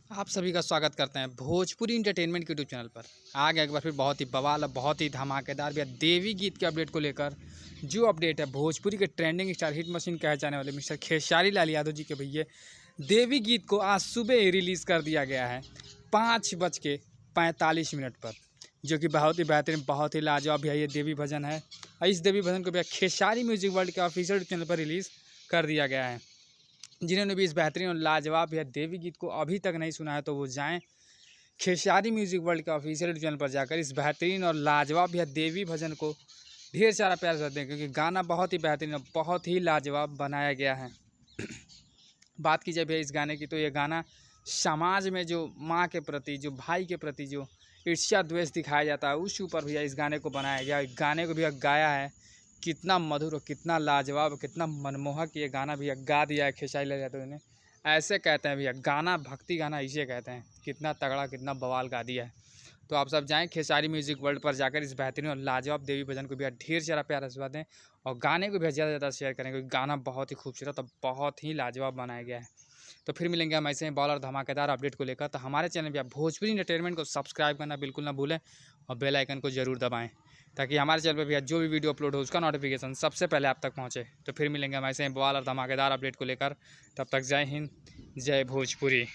आप सभी का स्वागत करते हैं भोजपुरी इंटरटेनमेंट के यूट्यूब चैनल पर। आ गया एक बार फिर बहुत ही बवाल और बहुत ही धमाकेदार भैया देवी गीत के अपडेट को लेकर। जो अपडेट है भोजपुरी के ट्रेंडिंग स्टार हिट मशीन कहे जाने वाले मिस्टर खेसारी लाल यादव जी के भैया देवी गीत को आज सुबह ही रिलीज़ कर दिया गया है 5:45 पर, जो कि बहुत ही बेहतरीन बहुत ही लाजवाब भैया ये देवी भजन है। इस देवी भजन को भैया खेसारी म्यूजिक वर्ल्ड के ऑफिशियल चैनल पर रिलीज़ कर दिया गया है। जिन्होंने भी इस बेहतरीन और लाजवाब या देवी गीत को अभी तक नहीं सुना है तो वो जाएं खेसारी म्यूजिक वर्ल्ड के ऑफिशियल चैनल पर जाकर इस बेहतरीन और लाजवाब या देवी भजन को ढेर सारा प्यार करते हैं, क्योंकि गाना बहुत ही बेहतरीन और बहुत ही लाजवाब बनाया गया है। बात की जाए भैया इस गाने की तो ये गाना समाज में जो माँ के प्रति, जो भाई के प्रति जो ईर्ष्या द्वेष दिखाया जाता है उस ऊपर भैया इस गाने को बनाया गया। गाने को भैया गाया है कितना मधुर और कितना लाजवाब कितना मनमोहक ये गाना भैया गा दिया है खेसारी लाल यादव ने। ऐसे कहते हैं भैया गाना भक्ति गाना इसे कहते हैं। कितना तगड़ा कितना बवाल गा दिया है। तो आप सब जाएं खेसारी म्यूजिक वर्ल्ड पर जाकर इस बेहतरीन और लाजवाब देवी भजन को भैया ढेर सारा प्यार आशीर्वाद दें और गाने को भैया ज़्यादा से ज़्यादा शेयर करें, क्योंकि गाना बहुत ही खूबसूरत और बहुत ही लाजवाब बनाया गया है। तो फिर मिलेंगे हम ऐसे ही बॉल और धमाकेदार अपडेट को लेकर। तो हमारे चैनल भैया भोजपुरी एंटरटेनमेंट को सब्सक्राइब करना बिल्कुल ना भूलें और बेल आइकन को जरूर दबाएं, ताकि हमारे चैनल पर भैया जो भी वीडियो अपलोड हो उसका नोटिफिकेशन सबसे पहले आप तक पहुंचे। तो फिर मिलेंगे हम ऐसे ही बवाल और धमाकेदार अपडेट को लेकर। तब तक जय हिंद जय भोजपुरी।